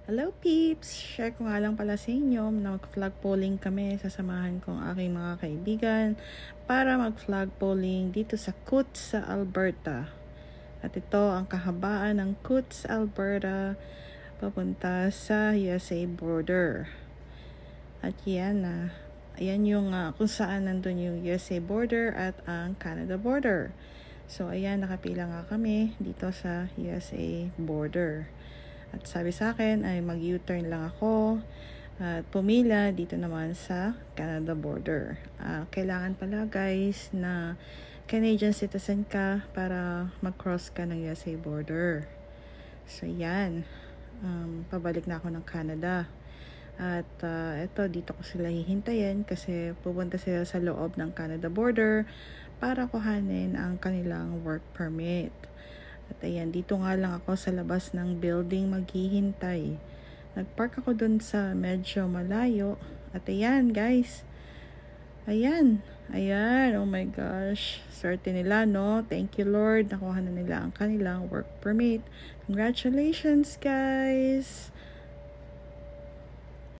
Hello peeps! Share ko nga lang pala sa inyo na mag-flag polling kami. Sasamahan ko ang aking mga kaibigan para mag-flag polling dito sa Coutts sa Alberta. At ito ang kahabaan ng Coutts, Alberta papunta sa USA border. At ayan yung kung saan nandun yung USA border at ang Canada border. So ayan, nakapila nga kami dito sa USA border. At sabi sa akin ay mag-U-turn lang ako at pumila dito naman sa Canada border. Kailangan pala guys na Canadian citizen ka para mag-cross ka ng USA border. So yan, pabalik na ako ng Canada. At ito, dito ko sila hihintayin kasi pupunta sila sa loob ng Canada border para kuhanin ang kanilang work permit. At ayan, dito nga lang ako sa labas ng building maghihintay. Nagpark ako dun sa medyo malayo. At ayan guys, ayan, oh my gosh, swerte nila, no? Thank you Lord, nakuha na nila ang kanilang work permit. Congratulations guys!